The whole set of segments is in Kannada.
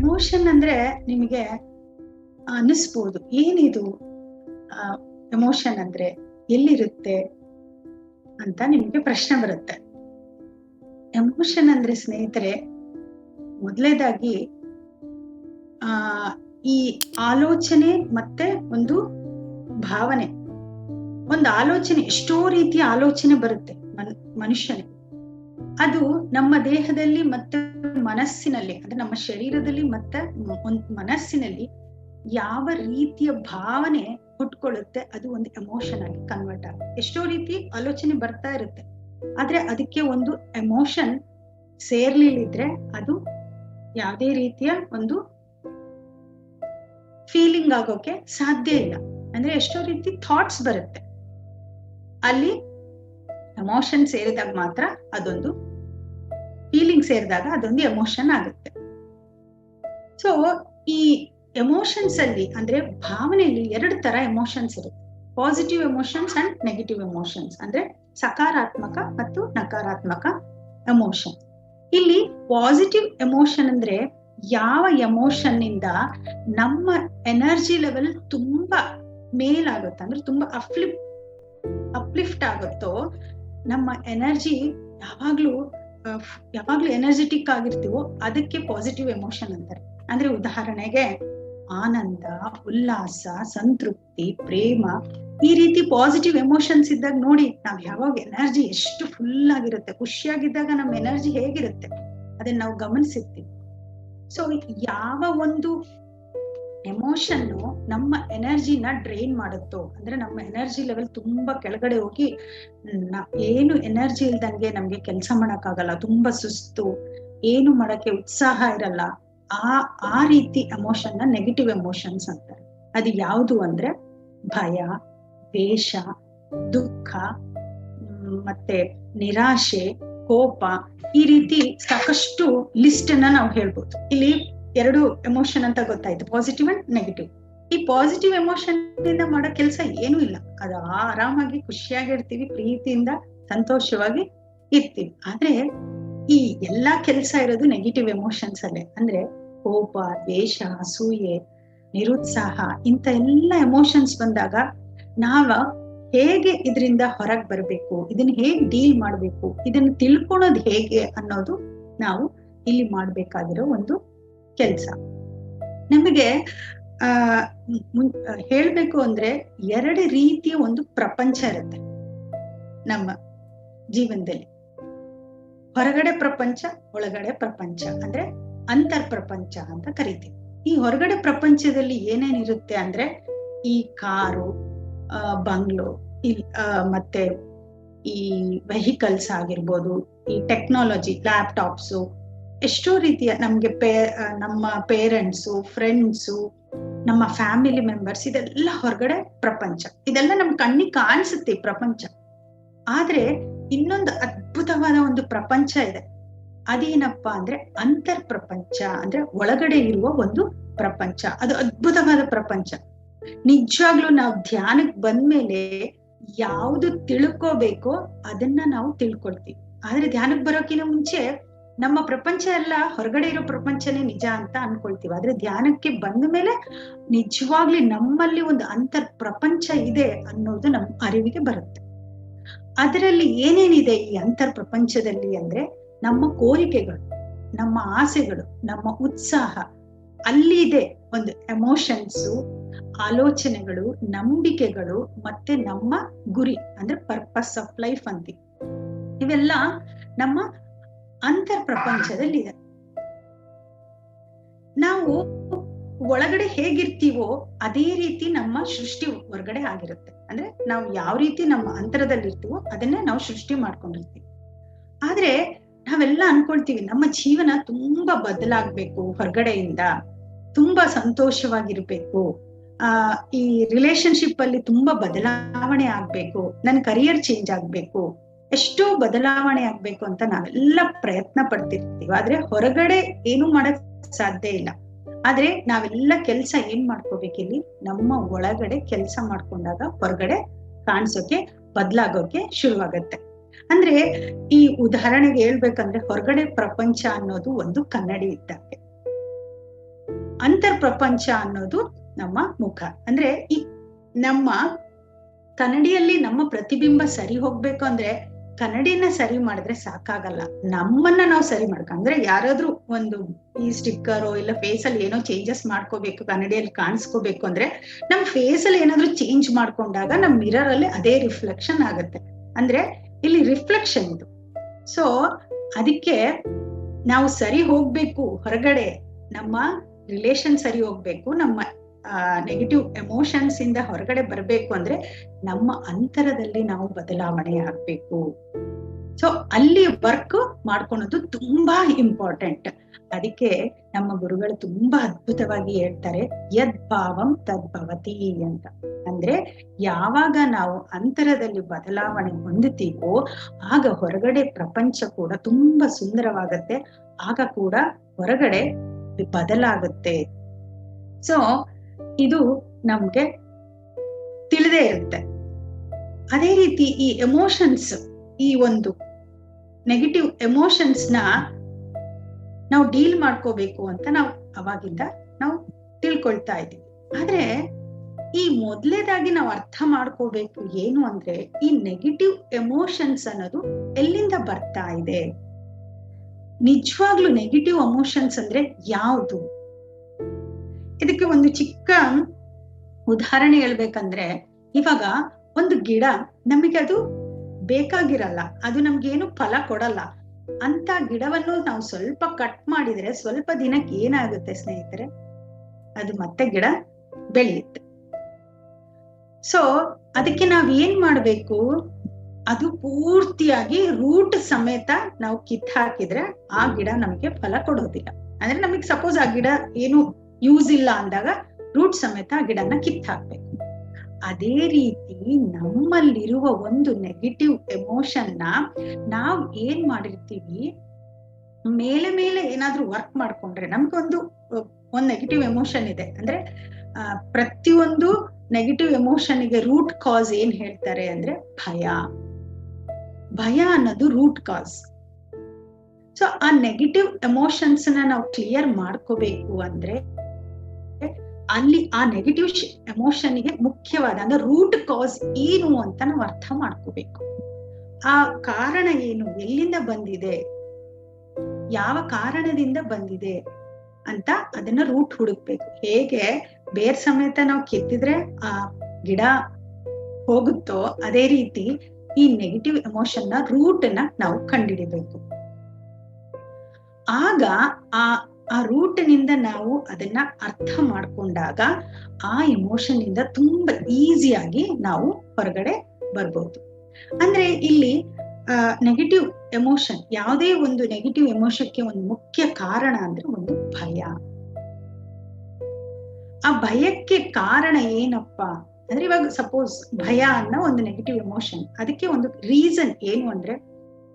ಎಮೋಷನ್ ಅಂದ್ರೆ ನಿಮಗೆ ಅನ್ನಿಸ್ಬೋದು, ಏನಿದು ಎಮೋಷನ್ ಅಂದ್ರೆ ಎಲ್ಲಿರುತ್ತೆ ಅಂತ ನಿಮ್ಗೆ ಪ್ರಶ್ನೆ ಬರುತ್ತೆ. ಎಮೋಷನ್ ಅಂದ್ರೆ ಸ್ನೇಹಿತರೆ, ಮೊದಲನೇದಾಗಿ ಈ ಆಲೋಚನೆ ಮತ್ತೆ ಒಂದು ಭಾವನೆ. ಒಂದು ಆಲೋಚನೆ, ಎಷ್ಟೋ ರೀತಿಯ ಆಲೋಚನೆ ಬರುತ್ತೆ ಮನುಷ್ಯನಿಗೆ. ಅದು ನಮ್ಮ ದೇಹದಲ್ಲಿ ಮತ್ತೆ ಮನಸ್ಸಿನಲ್ಲಿ, ಅಂದ್ರೆ ನಮ್ಮ ಶರೀರದಲ್ಲಿ ಮತ್ತೆ ಮನಸ್ಸಿನಲ್ಲಿ ಯಾವ ರೀತಿಯ ಭಾವನೆ ಹುಟ್ಕೊಳ್ಳುತ್ತೆ, ಅದು ಒಂದು ಎಮೋಷನ್ ಆಗಿ ಕನ್ವರ್ಟ್ ಆಗುತ್ತೆ. ಎಷ್ಟೋ ರೀತಿ ಆಲೋಚನೆ ಬರ್ತಾ ಇರುತ್ತೆ, ಆದ್ರೆ ಅದಕ್ಕೆ ಒಂದು ಎಮೋಷನ್ ಸೇರ್ಲಿಲ್ಲಿದ್ರೆ ಅದು ಯಾವುದೇ ರೀತಿಯ ಒಂದು ಫೀಲಿಂಗ್ ಆಗೋಕೆ ಸಾಧ್ಯ ಇಲ್ಲ. ಅಂದ್ರೆ ಎಷ್ಟೋ ರೀತಿ ಥಾಟ್ಸ್ ಬರುತ್ತೆ, ಅಲ್ಲಿ ಎಮೋಷನ್ ಸೇರಿದಾಗ ಮಾತ್ರ ಅದೊಂದು ಫೀಲಿಂಗ್ ಸೇರಿದಾಗ ಅದೊಂದು ಎಮೋಷನ್ ಆಗುತ್ತೆ. ಸೊ ಈ ಎಮೋಷನ್ಸ್ ಅಲ್ಲಿ, ಅಂದ್ರೆ ಭಾವನೆಯಲ್ಲಿ 2 ತರ ಎಮೋಷನ್ಸ್ ಇರುತ್ತೆ. Positive emotions and negative emotions, ಅಂದ್ರೆ ಸಕಾರಾತ್ಮಕ ಮತ್ತು ನಕಾರಾತ್ಮಕ ಎಮೋಷನ್. ಇಲ್ಲಿ ಪಾಸಿಟಿವ್ ಎಮೋಷನ್ ಅಂದ್ರೆ ಯಾವ ಎಮೋಷನ್ ಇಂದ ನಮ್ಮ ಎನರ್ಜಿ ಲೆವೆಲ್ ತುಂಬಾ ಮೇಲಾಗುತ್ತೆ, ಅಂದ್ರೆ ತುಂಬಾ ಅಪ್ಲಿಫ್ಟ್ ಆಗುತ್ತೋ, ನಮ್ಮ ಎನರ್ಜಿ ಯಾವಾಗ್ಲೂ ಎನರ್ಜೆಟಿಕ್ ಆಗಿರ್ತೀವೋ ಅದಕ್ಕೆ ಪಾಸಿಟಿವ್ ಎಮೋಷನ್ ಅಂತಾರೆ. ಅಂದ್ರೆ ಉದಾಹರಣೆಗೆ ಆನಂದ, ಉಲ್ಲಾಸ, ಸಂತೃಪ್ತಿ, ಪ್ರೇಮ, ಈ ರೀತಿ ಪಾಸಿಟಿವ್ ಎಮೋಷನ್ಸ್ ಇದ್ದಾಗ ನೋಡಿ, ನಾವ್ ಯಾವಾಗ ಎನರ್ಜಿ ಎಷ್ಟು ಫುಲ್ ಆಗಿರುತ್ತೆ, ಖುಷಿಯಾಗಿದ್ದಾಗ ನಮ್ಮ ಎನರ್ಜಿ ಹೇಗಿರುತ್ತೆ ಅದನ್ನ ನಾವು ಗಮನಿಸಿರ್ತೀವಿ. ಸೊ ಯಾವ ಒಂದು ಎಮೋಷನ್ ನಮ್ಮ ಎನರ್ಜಿನ ಡ್ರೈನ್ ಮಾಡುತ್ತೋ, ಅಂದ್ರೆ ನಮ್ಮ ಎನರ್ಜಿ ಲೆವೆಲ್ ತುಂಬಾ ಕೆಳಗಡೆ ಹೋಗಿ ಏನು ಎನರ್ಜಿ ಇಲ್ದಂಗೆ ನಮ್ಗೆ ಕೆಲಸ ಮಾಡಕ್ಕಾಗಲ್ಲ, ತುಂಬಾ ಸುಸ್ತು, ಏನು ಮಾಡಕ್ಕೆ ಉತ್ಸಾಹ ಇರಲ್ಲ, ಆ ರೀತಿ ಎಮೋಷನ್ ನ ನೆಗೆಟಿವ್ ಎಮೋಷನ್ಸ್ ಅಂತಾರೆ. ಅದು ಯಾವುದು ಅಂದ್ರೆ ಭಯ, ದ್ವೇಷ, ದುಃಖ, ಮತ್ತೆ ನಿರಾಶೆ, ಕೋಪ, ಈ ರೀತಿ ಸಾಕಷ್ಟು ಲಿಸ್ಟ್ ಅನ್ನ ನಾವು ಹೇಳ್ಬೋದು. ಇಲ್ಲಿ 2 ಎಮೋಷನ್ ಅಂತ ಗೊತ್ತಾಯ್ತು, ಪಾಸಿಟಿವ್ ಅಂಡ್ ನೆಗೆಟಿವ್. ಈ ಪಾಸಿಟಿವ್ ಎಮೋಷನ್ ಇಂದ ಮಾಡೋ ಕೆಲಸ ಏನೂ ಇಲ್ಲ, ಅದು ಆರಾಮಾಗಿ ಖುಷಿಯಾಗಿರ್ತೀವಿ, ಪ್ರೀತಿಯಿಂದ ಸಂತೋಷವಾಗಿ ಇರ್ತೀವಿ. ಆದ್ರೆ ಈ ಎಲ್ಲಾ ಕೆಲಸ ಇರೋದು ನೆಗೆಟಿವ್ ಎಮೋಷನ್ಸ್ ಅಲ್ಲೇ. ಅಂದ್ರೆ ಕೋಪ, ದ್ವೇಷ, ಅಸೂಯೆ, ನಿರುತ್ಸಾಹ, ಇಂಥ ಎಲ್ಲ ಎಮೋಷನ್ಸ್ ಬಂದಾಗ ನಾವ ಹೇಗೆ ಇದರಿಂದ ಹೊರಗೆ ಬರ್ಬೇಕು, ಇದನ್ನ ಹೇಗೆ ಡೀಲ್ ಮಾಡ್ಬೇಕು, ಇದನ್ನ ತಿಳ್ಕೊಳೋದು ಹೇಗೆ ಅನ್ನೋದು ನಾವು ಇಲ್ಲಿ ಮಾಡ್ಬೇಕಾಗಿರೋ ಒಂದು ಕೆಲಸ. ನಮಗೆ ಹೇಳ್ಬೇಕು ಅಂದ್ರೆ 2 ರೀತಿಯ ಒಂದು ಪ್ರಪಂಚ ಇರುತ್ತೆ ನಮ್ಮ ಜೀವನದಲ್ಲಿ. ಹೊರಗಡೆ ಪ್ರಪಂಚ, ಒಳಗಡೆ ಪ್ರಪಂಚ, ಅಂದ್ರೆ ಅಂತರ್ ಪ್ರಪಂಚ ಅಂತ ಕರಿತೀವಿ. ಈ ಹೊರಗಡೆ ಪ್ರಪಂಚದಲ್ಲಿ ಏನೇನಿರುತ್ತೆ ಅಂದ್ರೆ ಈ ಕಾರು, ಬಂಗ್ಲೋ, ಮತ್ತೆ ಈ ವೆಹಿಕಲ್ಸ್ ಆಗಿರ್ಬೋದು, ಈ ಟೆಕ್ನಾಲಜಿ, ಲ್ಯಾಪ್ಟಾಪ್ಸು, ಎಷ್ಟೋ ರೀತಿಯ ನಮ್ಗೆ ನಮ್ಮ ಪೇರೆಂಟ್ಸು, ಫ್ರೆಂಡ್ಸು, ನಮ್ಮ ಫ್ಯಾಮಿಲಿ ಮೆಂಬರ್ಸ್, ಇದೆಲ್ಲ ಹೊರಗಡೆ ಪ್ರಪಂಚ. ಇದೆಲ್ಲ ನಮ್ ಕಣ್ಣಿಗೆ ಕಾಣಿಸುತ್ತೆ ಪ್ರಪಂಚ. ಆದ್ರೆ ಇನ್ನೊಂದು ಅದ್ಭುತವಾದ ಒಂದು ಪ್ರಪಂಚ ಇದೆ. ಅದೇನಪ್ಪಾ ಅಂದ್ರೆ ಅಂತರ್ ಪ್ರಪಂಚ, ಅಂದ್ರೆ ಒಳಗಡೆ ಇರುವ ಒಂದು ಪ್ರಪಂಚ. ಅದು ಅದ್ಭುತವಾದ ಪ್ರಪಂಚ. ನಿಜವಾಗ್ಲೂ ನಾವು ಧ್ಯಾನಕ್ಕೆ ಬಂದ್ಮೇಲೆ ಯಾವುದು ತಿಳ್ಕೋಬೇಕೋ ಅದನ್ನ ನಾವು ತಿಳ್ಕೊಳ್ತೀವಿ. ಆದ್ರೆ ಧ್ಯಾನಕ್ಕೆ ಬರೋಕಿನ ಮುಂಚೆ ನಮ್ಮ ಪ್ರಪಂಚ ಎಲ್ಲ ಹೊರಗಡೆ ಇರೋ ಪ್ರಪಂಚನೇ ನಿಜ ಅಂತ ಅನ್ಕೊಳ್ತೀವಿ. ಆದ್ರೆ ಧ್ಯಾನಕ್ಕೆ ಬಂದ ಮೇಲೆ ನಿಜವಾಗ್ಲಿ ನಮ್ಮಲ್ಲಿ ಒಂದು ಅಂತರ್ ಪ್ರಪಂಚ ಇದೆ ಅನ್ನೋದು ನಮ್ಮ ಅರಿವಿಗೆ ಬರುತ್ತೆ. ಅದರಲ್ಲಿ ಏನೇನಿದೆ ಈ ಅಂತರ್ ಪ್ರಪಂಚದಲ್ಲಿ ಅಂದ್ರೆ ನಮ್ಮ ಕೋರಿಕೆಗಳು, ನಮ್ಮ ಆಸೆಗಳು, ನಮ್ಮ ಉತ್ಸಾಹ, ಅಲ್ಲಿ ಇದೆ ಒಂದು ಎಮೋಷನ್ಸು, ಆಲೋಚನೆಗಳು, ನಂಬಿಕೆಗಳು, ಮತ್ತೆ ನಮ್ಮ ಗುರಿ, ಅಂದ್ರೆ ಪರ್ಪಸ್ ಆಫ್ ಲೈಫ್ ಅಂತೀವಿ. ಇವೆಲ್ಲ ನಮ್ಮ ಅಂತರ್ ಪ್ರಪಂಚದಲ್ಲಿದೆ. ನಾವು ಒಳಗಡೆ ಹೇಗಿರ್ತೀವೋ ಅದೇ ರೀತಿ ನಮ್ಮ ಸೃಷ್ಟಿ ಹೊರಗಡೆ ಆಗಿರುತ್ತೆ. ಅಂದ್ರೆ ನಾವು ಯಾವ ರೀತಿ ನಮ್ಮ ಅಂತರದಲ್ಲಿ ಇರ್ತೀವೋ ಅದನ್ನೇ ನಾವು ಸೃಷ್ಟಿ ಮಾಡ್ಕೊಂಡಿರ್ತೀವಿ. ಆದ್ರೆ ನಾವೆಲ್ಲ ಅನ್ಕೊಳ್ತೀವಿ ನಮ್ಮ ಜೀವನ ತುಂಬಾ ಬದಲಾಗ್ಬೇಕು, ಹೊರಗಡೆಯಿಂದ ತುಂಬಾ ಸಂತೋಷವಾಗಿರ್ಬೇಕು, ಈ ರಿಲೇಶನ್ಶಿಪ್ ಅಲ್ಲಿ ತುಂಬಾ ಬದಲಾವಣೆ ಆಗ್ಬೇಕು, ನನ್ ಕರಿಯರ್ ಚೇಂಜ್ ಆಗ್ಬೇಕು, ಎಷ್ಟೋ ಬದಲಾವಣೆ ಆಗ್ಬೇಕು ಅಂತ ನಾವೆಲ್ಲ ಪ್ರಯತ್ನ ಪಡ್ತಿರ್ತೀವಿ. ಆದ್ರೆ ಹೊರಗಡೆ ಏನು ಮಾಡಕ್ ಸಾಧ್ಯ ಇಲ್ಲ. ಆದ್ರೆ ನಾವೆಲ್ಲ ಕೆಲ್ಸ ಏನ್ ಮಾಡ್ಕೋಬೇಕಿಲ್ಲಿ, ನಮ್ಮ ಒಳಗಡೆ ಕೆಲ್ಸ ಮಾಡ್ಕೊಂಡಾಗ ಹೊರಗಡೆ ಕಾಣಿಸೋಕೆ, ಬದಲಾಗೋಕೆ ಶುರುವಾಗತ್ತೆ. ಅಂದ್ರೆ ಈ ಉದಾಹರಣೆಗೆ ಹೇಳ್ಬೇಕಂದ್ರೆ ಹೊರಗಡೆ ಪ್ರಪಂಚ ಅನ್ನೋದು ಒಂದು ಕನ್ನಡಿ ಇದ್ದಂಗೆ. ಅಂತರ್ ಪ್ರಪಂಚ ಅನ್ನೋದು ನಮ್ಮ ಮುಖ. ಅಂದ್ರೆ ಈ ನಮ್ಮ ಕನ್ನಡಿಯಲ್ಲಿ ನಮ್ಮ ಪ್ರತಿಬಿಂಬ ಸರಿ ಹೋಗ್ಬೇಕು ಅಂದ್ರೆ ಕನ್ನಡಿನ ಸರಿ ಮಾಡಿದ್ರೆ ಸಾಕಾಗಲ್ಲ, ನಮ್ಮನ್ನ ನಾವು ಸರಿ ಅಂದ್ರೆ ಯಾರಾದ್ರೂ ಒಂದು ಈ ಸ್ಟಿಕ್ಕರೋ ಇಲ್ಲ ಫೇಸ್ ಅಲ್ಲಿ ಏನೋ ಚೇಂಜಸ್ ಮಾಡ್ಕೋಬೇಕು, ಕನ್ನಡಿಯಲ್ಲಿ ಕಾಣಿಸ್ಕೋಬೇಕು ಅಂದ್ರೆ ನಮ್ ಫೇಸ್ ಅಲ್ಲಿ ಏನಾದ್ರೂ ಚೇಂಜ್ ಮಾಡ್ಕೊಂಡಾಗ ನಮ್ ಮಿರರ್ ಅಲ್ಲಿ ಅದೇ ರಿಫ್ಲೆಕ್ಷನ್ ಆಗುತ್ತೆ. ಅಂದ್ರೆ ಇಲ್ಲಿ ರಿಫ್ಲೆಕ್ಷನ್ ಇದು. ಸೊ ಅದಕ್ಕೆ ನಾವು ಸರಿ ಹೋಗ್ಬೇಕು ಹೊರಗಡೆ, ನಮ್ಮ ರಿಲೇಶನ್ ಸರಿ ಹೋಗ್ಬೇಕು, ನಮ್ಮ ನೆಗೆಟಿವ್ ಎಮೋಷನ್ಸ್ ಇಂದ ಹೊರಗಡೆ ಬರ್ಬೇಕು ಅಂದ್ರೆ ನಮ್ಮ ಅಂತರದಲ್ಲಿ ನಾವು ಬದಲಾವಣೆ ಆಗ್ಬೇಕು. ಸೊ ಅಲ್ಲಿ ವರ್ಕ್ ಮಾಡ್ಕೊಳೋದು ತುಂಬಾ ಇಂಪಾರ್ಟೆಂಟ್. ಅದಕ್ಕೆ ನಮ್ಮ ಗುರುಗಳು ತುಂಬಾ ಅದ್ಭುತವಾಗಿ ಹೇಳ್ತಾರೆ, ಯದ್ ಭಾವಂ ತದ್ಭವತಿ ಅಂತ. ಅಂದ್ರೆ ಯಾವಾಗ ನಾವು ಅಂತರದಲ್ಲಿ ಬದಲಾವಣೆ ಹೊಂದುತ್ತೀವೋ ಆಗ ಹೊರಗಡೆ ಪ್ರಪಂಚ ಕೂಡ ತುಂಬಾ ಸುಂದರವಾಗತ್ತೆ, ಆಗ ಕೂಡ ಹೊರಗಡೆ ಬದಲಾಗುತ್ತೆ. ಸೊ ಇದು ನಮ್ಗೆ ತಿಳಿದೇ ಇರುತ್ತೆ. ಅದೇ ರೀತಿ ಈ ಎಮೋಷನ್ಸ್, ಈ ಒಂದು ನೆಗೆಟಿವ್ ಎಮೋಷನ್ಸ್ ನ ನಾವು ಡೀಲ್ ಮಾಡ್ಕೋಬೇಕು ಅಂತ ನಾವು ಅವಾಗಿಂದ ನಾವು ತಿಳ್ಕೊಳ್ತಾ ಇದ್ದೀವಿ. ಆದ್ರೆ ಈ ಮೊದಲೇದಾಗಿ ನಾವು ಅರ್ಥ ಮಾಡ್ಕೋಬೇಕು ಏನು ಅಂದ್ರೆ ಈ ನೆಗೆಟಿವ್ ಎಮೋಷನ್ಸ್ ಅನ್ನೋದು ಎಲ್ಲಿಂದ ಬರ್ತಾ ಇದೆ, ನಿಜವಾಗ್ಲೂ ನೆಗೆಟಿವ್ ಎಮೋಷನ್ಸ್ ಅಂದ್ರೆ ಯಾವುದು. ಇದಕ್ಕೆ ಒಂದು ಚಿಕ್ಕ ಉದಾಹರಣೆ ಹೇಳ್ಬೇಕಂದ್ರೆ, ಇವಾಗ ಒಂದು ಗಿಡ ನಮಗೆ ಅದು ಬೇಕಾಗಿರಲ್ಲ, ಅದು ನಮ್ಗೇನು ಫಲ ಕೊಡಲ್ಲ, ಅಂತ ಗಿಡವನ್ನು ನಾವು ಸ್ವಲ್ಪ ಕಟ್ ಮಾಡಿದ್ರೆ ಸ್ವಲ್ಪ ದಿನಕ್ಕೆ ಏನಾಗುತ್ತೆ ಸ್ನೇಹಿತರೆ, ಅದು ಮತ್ತೆ ಗಿಡ ಬೆಳೆಯುತ್ತೆ. ಸೊ ಅದಕ್ಕೆ ನಾವ್ ಏನ್ ಮಾಡ್ಬೇಕು, ಅದು ಪೂರ್ತಿಯಾಗಿ ರೂಟ್ ಸಮೇತ ನಾವು ಕಿತ್ ಹಾಕಿದ್ರೆ ಆ ಗಿಡ ನಮ್ಗೆ ಫಲ ಕೊಡೋದಿಲ್ಲ. ಅಂದ್ರೆ ನಮಗ್ ಸಪೋಸ್ ಆ ಗಿಡ ಏನು ಯೂಸ್ ಇಲ್ಲ ಅಂದಾಗ ರೂಟ್ ಸಮೇತ ಆ ಗಿಡನ ಕಿತ್ ಹಾಕ್ಬೇಕು. ಅದೇ ರೀತಿ ನಮ್ಮಲ್ಲಿರುವ ಒಂದು ನೆಗೆಟಿವ್ ಎಮೋಷನ್ ನ ನಾವ್ ಏನ್ ಮಾಡಿರ್ತೀವಿ, ಮೇಲೆ ಮೇಲೆ ಏನಾದ್ರೂ ವರ್ಕ್ ಮಾಡ್ಕೊಂಡ್ರೆ ನಮ್ಗೊಂದು ನೆಗೆಟಿವ್ ಎಮೋಷನ್ ಇದೆ ಅಂದ್ರೆ ಪ್ರತಿಯೊಂದು ನೆಗೆಟಿವ್ ಎಮೋಷನ್ಗೆ ರೂಟ್ ಕಾಸ್ ಏನ್ ಹೇಳ್ತಾರೆ ಅಂದ್ರೆ ಭಯ. ಭಯ ಅನ್ನೋದು ರೂಟ್ ಕಾಸ್. ಸೊ ಆ ನೆಗೆಟಿವ್ ಎಮೋಷನ್ಸ್ ನ ನಾವು ಕ್ಲಿಯರ್ ಮಾಡ್ಕೋಬೇಕು ಅಂದ್ರೆ ಅಲ್ಲಿ ಆ ನೆಗೆಟಿವ್ ಎಮೋಷನ್ಗೆ ಮುಖ್ಯವಾದ ಅಂದ್ರೆ ರೂಟ್ ಕಾಸ್ ಏನು ಅಂತ ನಾವು ಅರ್ಥ ಮಾಡ್ಕೋಬೇಕು. ಆ ಕಾರಣ ಏನು, ಎಲ್ಲಿಂದ ಬಂದಿದೆ, ಯಾವ ಕಾರಣದಿಂದ ಬಂದಿದೆ ಅಂತ ಅದನ್ನ ರೂಟ್ ಹುಡುಕ್ಬೇಕು. ಹೇಗೆ ಬೇರ್ ಸಮೇತ ನಾವು ಕಿತ್ತಿದ್ರೆ ಆ ಗಿಡ ಹೋಗುತ್ತೋ ಅದೇ ರೀತಿ ಈ ನೆಗೆಟಿವ್ ಎಮೋಷನ್ ನ ರೂಟ್ ನ ನಾವು ಕಂಡುಹಿಡಿಬೇಕು. ಆಗ ಆ ರೂಟ್ ನಿಂದ ನಾವು ಅದನ್ನ ಅರ್ಥ ಮಾಡ್ಕೊಂಡಾಗ ಆ ಎಮೋಷನ್ ಇಂದ ತುಂಬಾ ಈಸಿಯಾಗಿ ನಾವು ಹೊರಗಡೆ ಬರ್ಬೋದು. ಅಂದ್ರೆ ಇಲ್ಲಿ ನೆಗೆಟಿವ್ ಎಮೋಷನ್, ಯಾವುದೇ ಒಂದು ನೆಗೆಟಿವ್ ಎಮೋಷನ್ಗೆ ಒಂದು ಮುಖ್ಯ ಕಾರಣ ಅಂದ್ರೆ ಒಂದು ಭಯ. ಆ ಭಯಕ್ಕೆ ಕಾರಣ ಏನಪ್ಪಾ ಅಂದ್ರೆ ಇವಾಗ ಸಪೋಸ್ ಭಯ ಅನ್ನೋ ಒಂದು ನೆಗೆಟಿವ್ ಎಮೋಷನ್, ಅದಕ್ಕೆ ಒಂದು ರೀಸನ್ ಏನು ಅಂದ್ರೆ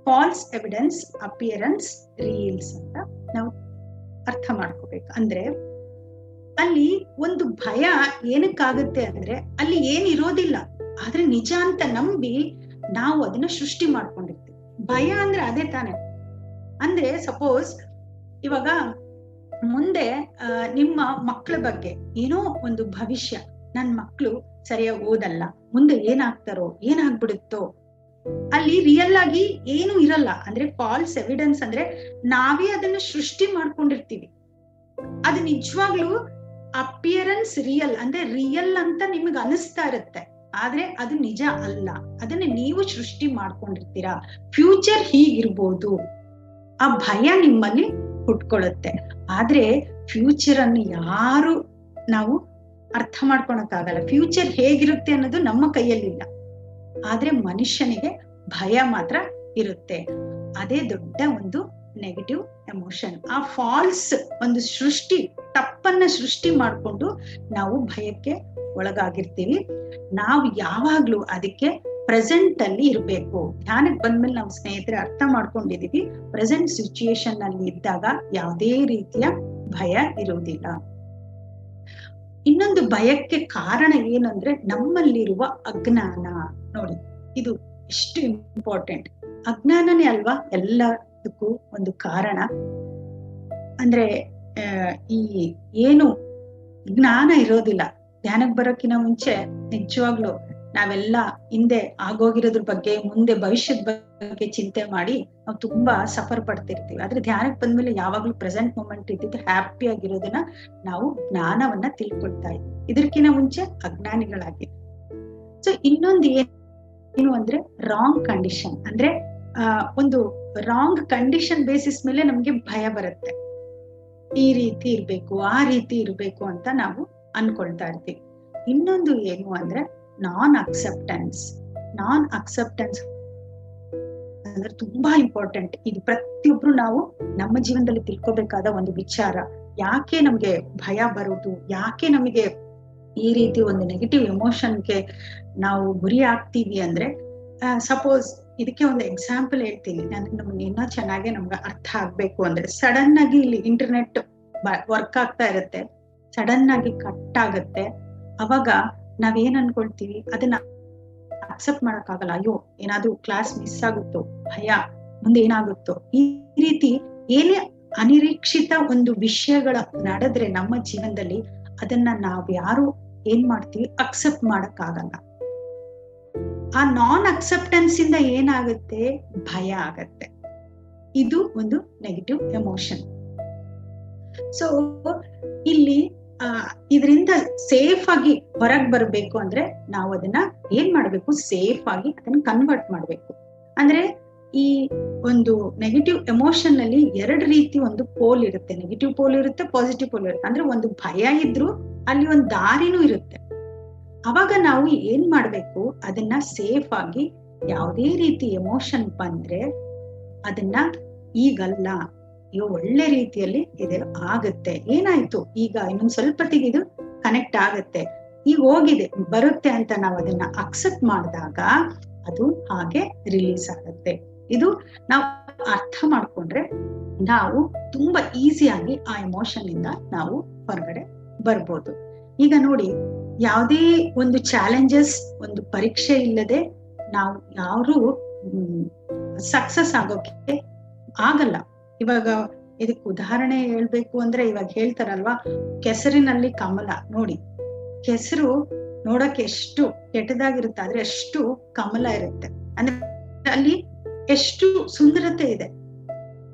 ಫಾಲ್ಸ್ ಎವಿಡೆನ್ಸ್ ಅಪಿಯರೆನ್ಸ್ ರೀಲ್ಸ್ ಅಂತ ನಾವು ಅರ್ಥ ಮಾಡ್ಕೋಬೇಕು. ಅಂದ್ರೆ ಅಲ್ಲಿ ಒಂದು ಭಯ ಏನಕ್ಕಾಗುತ್ತೆ ಅಂದ್ರೆ ಅಲ್ಲಿ ಏನಿರೋದಿಲ್ಲ ಆದ್ರೆ ನಿಜ ಅಂತ ನಂಬಿ ನಾವು ಅದನ್ನ ಸೃಷ್ಟಿ ಮಾಡ್ಕೊಂಡಿರ್ತೀವಿ. ಭಯ ಅಂದ್ರೆ ಅದೇ ತಾನೆ. ಅಂದ್ರೆ ಸಪೋಸ್ ಇವಾಗ ಮುಂದೆ ನಿಮ್ಮ ಮಕ್ಕಳ ಬಗ್ಗೆ ಏನೋ ಒಂದು ಭವಿಷ್ಯ, ನನ್ ಮಕ್ಳು ಸರಿಯಾಗಿ ಓದಲ್ಲ, ಮುಂದೆ ಏನಾಗ್ತಾರೋ ಏನಾಗ್ಬಿಡುತ್ತೋ, ಅಲ್ಲಿ ರಿಯಲ್ ಆಗಿ ಏನು ಇರಲ್ಲ. ಅಂದ್ರೆ ಫಾಲ್ಸ್ ಎವಿಡೆನ್ಸ್ ಅಂದ್ರೆ ನಾವೇ ಅದನ್ನ ಸೃಷ್ಟಿ ಮಾಡ್ಕೊಂಡಿರ್ತೀವಿ. ಅದು ನಿಜವಾಗ್ಲೂ ಅಪಿಯರೆನ್ಸ್ ರಿಯಲ್ ಅಂದ್ರೆ ರಿಯಲ್ ಅಂತ ನಿಮಗ್ ಅನಿಸ್ತಾ ಇರುತ್ತೆ, ಆದ್ರೆ ಅದು ನಿಜ ಅಲ್ಲ. ಅದನ್ನ ನೀವು ಸೃಷ್ಟಿ ಮಾಡ್ಕೊಂಡಿರ್ತೀರಾ. ಫ್ಯೂಚರ್ ಹೀಗಿರ್ಬೋದು, ಆ ಭಯ ನಿಮ್ಮಲ್ಲಿ ಹುಟ್ಕೊಳ್ಳುತ್ತೆ. ಆದ್ರೆ ಫ್ಯೂಚರ್ ಅನ್ನು ಯಾರು ನಾವು ಅರ್ಥ ಮಾಡ್ಕೊಳಕ್ಕಾಗಲ್ಲ. ಫ್ಯೂಚರ್ ಹೇಗಿರುತ್ತೆ ಅನ್ನೋದು ನಮ್ಮ ಕೈಯಲ್ಲಿಲ್ಲ, ಆದ್ರೆ ಮನುಷ್ಯನಿಗೆ ಭಯ ಮಾತ್ರ ಇರುತ್ತೆ. ಅದೇ ದೊಡ್ಡ ಒಂದು ನೆಗೆಟಿವ್ ಎಮೋಷನ್. ಆ ಫಾಲ್ಸ್ ಒಂದು ಸೃಷ್ಟಿ, ತಪ್ಪನ್ನ ಸೃಷ್ಟಿ ಮಾಡ್ಕೊಂಡು ನಾವು ಭಯಕ್ಕೆ ಒಳಗಾಗಿರ್ತೀವಿ. ನಾವು ಯಾವಾಗ್ಲೂ ಅದಕ್ಕೆ ಪ್ರೆಸೆಂಟ್ ಅಲ್ಲಿ ಇರ್ಬೇಕು. ಧ್ಯಾನಕ್ಕೆ ಬಂದ್ಮೇಲೆ ನಾವು ಸ್ನೇಹಿತರೆ ಅರ್ಥ ಮಾಡ್ಕೊಂಡಿದೀವಿ, ಪ್ರೆಸೆಂಟ್ ಸಿಚುಯೇಷನ್ ಅಲ್ಲಿ ಇದ್ದಾಗ ಯಾವುದೇ ರೀತಿಯ ಭಯ ಇರುವುದಿಲ್ಲ. ಇನ್ನೊಂದು ಭಯಕ್ಕೆ ಕಾರಣ ಏನಂದ್ರೆ ನಮ್ಮಲ್ಲಿರುವ ಅಜ್ಞಾನ. ನೋಡಿ, ಇದು ಎಷ್ಟು ಇಂಪಾರ್ಟೆಂಟ್. ಅಜ್ಞಾನನೇ ಅಲ್ವಾ ಎಲ್ಲದಕ್ಕೂ ಒಂದು ಕಾರಣ. ಅಂದ್ರೆ ಈ ಏನು ಜ್ಞಾನ ಇರೋದಿಲ್ಲ. ಧ್ಯಾನಕ್ಕೆ ಬರೋಕ್ಕಿಂತ ಮುಂಚೆ ನಿಜವಾಗ್ಲು ನಾವೆಲ್ಲ ಹಿಂದೆ ಆಗೋಗಿರೋದ್ರ ಬಗ್ಗೆ, ಮುಂದೆ ಭವಿಷ್ಯದ ಬಗ್ಗೆ ಚಿಂತೆ ಮಾಡಿ ನಾವು ತುಂಬಾ ಸಫರ್ ಪಡ್ತಿರ್ತೀವಿ. ಆದ್ರೆ ಧ್ಯಾನಕ್ಕೆ ಬಂದ್ಮೇಲೆ ಯಾವಾಗ್ಲೂ ಪ್ರೆಸೆಂಟ್ ಮೂಮೆಂಟ್ ಇದ್ದಿದ್ದು ಹ್ಯಾಪಿ ಆಗಿರೋದನ್ನ ನಾವು ಜ್ಞಾನವನ್ನ ತಿಳ್ಕೊಳ್ತಾ ಇದ್ವಿ. ಇದಕ್ಕಿಂತ ಮುಂಚೆ ಅಜ್ಞಾನಿಗಳಾಗಿ. ಸೊ ಇನ್ನೊಂದು ಏನು ಅಂದ್ರೆ ರಾಂಗ್ ಕಂಡೀಷನ್, ಅಂದ್ರೆ ಒಂದು ರಾಂಗ್ ಕಂಡೀಷನ್ ಬೇಸಿಸ್ ಮೇಲೆ ನಮ್ಗೆ ಭಯ ಬರುತ್ತೆ. ಈ ರೀತಿ ಇರ್ಬೇಕು, ಆ ರೀತಿ ಇರ್ಬೇಕು ಅಂತ ನಾವು ಅನ್ಕೊಳ್ತಾ ಇರ್ತೀವಿ. ಇನ್ನೊಂದು ಏನು ಅಂದ್ರೆ ನಾನ್ ಅಕ್ಸೆಪ್ಟೆನ್ಸ್ ಅಂದ್ರೆ ತುಂಬಾ ಇಂಪಾರ್ಟೆಂಟ್. ಇದು ಪ್ರತಿಯೊಬ್ರು ನಾವು ನಮ್ಮ ಜೀವನದಲ್ಲಿ ತಿಳ್ಕೊಬೇಕಾದ ಒಂದು ವಿಚಾರ. ಯಾಕೆ ನಮ್ಗೆ ಭಯ ಬರುವುದು, ಯಾಕೆ ನಮಗೆ ಈ ರೀತಿ ಒಂದು ನೆಗೆಟಿವ್ ಎಮೋಷನ್ಗೆ ನಾವು ಗುರಿ ಆಗ್ತೀವಿ ಅಂದ್ರೆ, ಸಪೋಸ್ ಇದಕ್ಕೆ ಒಂದು ಎಕ್ಸಾಂಪಲ್ ಹೇಳ್ತೀನಿ. ನಮ್ಗೆ ಇನ್ನೂ ಚೆನ್ನಾಗಿ ನಮ್ಗೆ ಅರ್ಥ ಆಗ್ಬೇಕು ಅಂದ್ರೆ, ಸಡನ್ ಆಗಿ ಇಲ್ಲಿ ಇಂಟರ್ನೆಟ್ ವರ್ಕ್ ಆಗ್ತಾ ಇರುತ್ತೆ, ಸಡನ್ ಆಗಿ ಕಟ್ ಆಗುತ್ತೆ. ಅವಾಗ ನಾವೇನ್ ಅನ್ಕೊಳ್ತೀವಿ, ಅದನ್ನ ಅಕ್ಸೆಪ್ಟ್ ಮಾಡಕ್ಕಾಗಲ್ಲ. ಅಯ್ಯೋ ಏನಾದ್ರೂ ಕ್ಲಾಸ್ ಮಿಸ್ ಆಗುತ್ತೋ, ಭಯ, ಮುಂದೆ ಏನಾಗುತ್ತೋ. ಈ ರೀತಿ ಏನೇ ಅನಿರೀಕ್ಷಿತ ಒಂದು ವಿಷಯಗಳ ನಡೆದ್ರೆ ನಮ್ಮ ಜೀವನದಲ್ಲಿ, ಅದನ್ನ ನಾವ್ ಯಾರು ಏನ್ ಮಾಡ್ತೀವಿ, ಅಕ್ಸೆಪ್ಟ್ ಮಾಡಕ್ ಆಗಲ್ಲ. ಆ ನಾನ್ ಅಕ್ಸೆಪ್ಟೆನ್ಸ್ ಇಂದ ಏನಾಗುತ್ತೆ, ಭಯ ಆಗತ್ತೆ. ಇದು ಒಂದು ನೆಗೆಟಿವ್ ಎಮೋಷನ್. ಸೊ ಇಲ್ಲಿ ಇದರಿಂದ ಸೇಫ್ ಆಗಿ ಹೊರಗ್ ಬರ್ಬೇಕು ಅಂದ್ರೆ ನಾವು ಅದನ್ನ ಏನ್ ಮಾಡ್ಬೇಕು, ಸೇಫ್ ಆಗಿ ಅದನ್ನ ಕನ್ವರ್ಟ್ ಮಾಡ್ಬೇಕು. ಅಂದ್ರೆ ಈ ಒಂದು ನೆಗೆಟಿವ್ ಎಮೋಷನ್ ನಲ್ಲಿ ಎರಡು ರೀತಿ ಒಂದು ಪೋಲ್ ಇರುತ್ತೆ. ನೆಗೆಟಿವ್ ಪೋಲ್ ಇರುತ್ತೆ, ಪಾಸಿಟಿವ್ ಪೋಲ್ ಇರುತ್ತೆ. ಅಂದ್ರೆ ಒಂದು ಭಯ ಇದ್ರು ಅಲ್ಲಿ ಒಂದು ದಾರಿನೂ ಇರುತ್ತೆ. ಅವಾಗ ನಾವು ಏನ್ ಮಾಡ್ಬೇಕು, ಅದನ್ನ ಸೇಫ್ ಆಗಿ ಯಾವುದೇ ರೀತಿ ಎಮೋಷನ್ ಬಂದ್ರೆ ಅದನ್ನ ಈಗಲ್ಲ, ಅಯ್ಯೋ ಒಳ್ಳೆ ರೀತಿಯಲ್ಲಿ ಇದು ಆಗತ್ತೆ, ಏನಾಯ್ತು ಈಗ ಇನ್ನೊಂದ್ ಸ್ವಲ್ಪ ಹೊತ್ತಿಗೆ ಇದು ಕನೆಕ್ಟ್ ಆಗತ್ತೆ, ಈಗ ಹೋಗಿದೆ ಬರುತ್ತೆ ಅಂತ ನಾವು ಅದನ್ನ ಅಕ್ಸೆಪ್ಟ್ ಮಾಡಿದಾಗ ಅದು ಹಾಗೆ ರಿಲೀಸ್ ಆಗತ್ತೆ. ಇದು ನಾವು ಅರ್ಥ ಮಾಡ್ಕೊಂಡ್ರೆ ನಾವು ತುಂಬಾ ಈಸಿಯಾಗಿ ಆ ಎಮೋಷನ್ ಇಂದ ನಾವು ಹೊರಗಡೆ ಬರ್ಬೋದು. ಈಗ ನೋಡಿ, ಯಾವುದೇ ಒಂದು ಚಾಲೆಂಜಸ್, ಒಂದು ಪರೀಕ್ಷೆ ಇಲ್ಲದೆ ನಾವು ಯಾರು ಸಕ್ಸಸ್ ಆಗೋಕೆ ಆಗಲ್ಲ. ಇವಾಗ ಇದಕ್ಕೆ ಉದಾಹರಣೆ ಹೇಳ್ಬೇಕು ಅಂದ್ರೆ, ಇವಾಗ ಹೇಳ್ತಾರಲ್ವಾ, ಕೆಸರಿನಲ್ಲಿ ಕಮಲ. ನೋಡಿ, ಕೆಸರು ನೋಡಕ್ಕೆ ಎಷ್ಟು ಕೆಟ್ಟದಾಗಿರುತ್ತೆ, ಆದ್ರೆ ಎಷ್ಟು ಕಮಲ ಇರುತ್ತೆ. ಅಂದ್ರೆ ಅಲ್ಲಿ ಎಷ್ಟು ಸುಂದರತೆ ಇದೆ.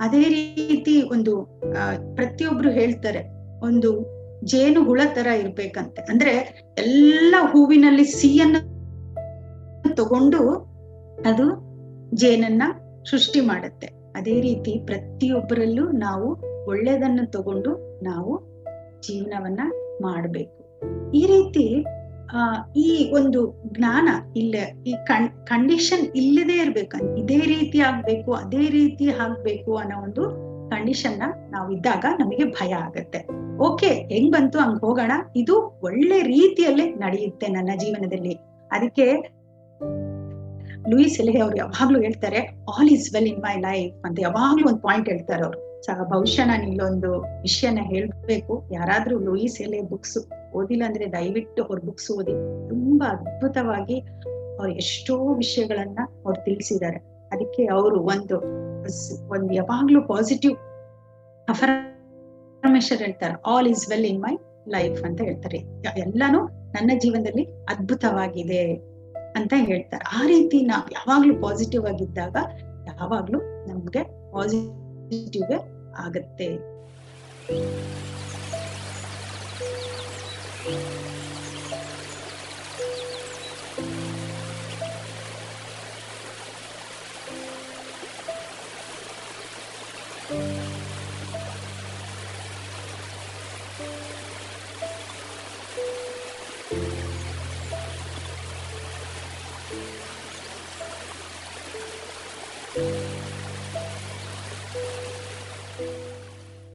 ಅದೇ ರೀತಿ ಒಂದು ಪ್ರತಿಯೊಬ್ರು ಹೇಳ್ತಾರೆ, ಒಂದು ಜೇನು ಹುಳ ತರ ಇರ್ಬೇಕಂತೆ. ಅಂದ್ರೆ ಎಲ್ಲ ಹೂವಿನಲ್ಲಿ ಸಿಹಿಯನ್ನ ತಗೊಂಡು ಅದು ಜೇನನ್ನ ಸೃಷ್ಟಿ ಮಾಡುತ್ತೆ. ಅದೇ ರೀತಿ ಪ್ರತಿಯೊಬ್ಬರಲ್ಲೂ ನಾವು ಒಳ್ಳೆಯದನ್ನು ತಗೊಂಡು ನಾವು ಜೀವನವನ್ನ ಮಾಡ್ಬೇಕು. ಈ ರೀತಿ ಈ ಒಂದು ಜ್ಞಾನ ಇಲ್ಲ, ಈ ಕಂಡೀಷನ್ ಇಲ್ಲದೆ ಇರ್ಬೇಕು, ಇದೇ ರೀತಿ ಆಗ್ಬೇಕು, ಅದೇ ರೀತಿ ಆಗ್ಬೇಕು ಅನ್ನೋ ಒಂದು ಕಂಡೀಷನ್ ನಾವು ಇದ್ದಾಗ ನಮಗೆ ಭಯ ಆಗತ್ತೆ. ಓಕೆ, ಹೆಂಗ್ ಬಂತು ಹಂಗ್ ಹೋಗೋಣ, ಇದು ಒಳ್ಳೆ ರೀತಿಯಲ್ಲೇ ನಡೆಯುತ್ತೆ ನನ್ನ ಜೀವನದಲ್ಲಿ. ಅದಕ್ಕೆ ಲೂಯಿಸ್ ಎಲೆ ಅವ್ರು ಯಾವಾಗ್ಲೂ ಹೇಳ್ತಾರೆ, all is well in my life ಅಂತ ಯಾವಾಗ್ಲೂ ಒಂದು ಪಾಯಿಂಟ್ ಹೇಳ್ತಾರೆ ಅವರು. ಬಹುಶಃ ನಾನು ಇಲ್ಲೊಂದು ವಿಷಯನ ಹೇಳ್ಬೇಕು. ಯಾರಾದ್ರೂ ಲೂಯಿಸ್ ಎಲೆ ಬುಕ್ಸ್ ಓದಿಲ್ಲ ಅಂದ್ರೆ ದಯವಿಟ್ಟು ಅವ್ರ ಬುಕ್ಸ್ ಓದಿ. ತುಂಬಾ ಅದ್ಭುತವಾಗಿ ಅವ್ರು ಎಷ್ಟೋ ವಿಷಯಗಳನ್ನ ಅವ್ರು ತಿಳಿಸಿದ್ದಾರೆ. ಅದಕ್ಕೆ ಅವರು ಒಂದು ಯಾವಾಗ್ಲೂ ಪಾಸಿಟಿವ್ ಅಫರ್ಮೇಷನ್ ಹೇಳ್ತಾರೆ, all is well in my life ಅಂತ ಹೇಳ್ತಾರೆ. ಎಲ್ಲಾನು ನನ್ನ ಜೀವನದಲ್ಲಿ ಅದ್ಭುತವಾಗಿದೆ ಅಂತ ಹೇಳ್ತಾರೆ. ಆ ರೀತಿ ನಾವು ಯಾವಾಗ್ಲೂ ಪಾಸಿಟಿವ್ ಆಗಿದ್ದಾಗ ಯಾವಾಗ್ಲೂ ನಮ್ಗೆ ಪಾಸಿಟಿವ್ ಆಗತ್ತೆ.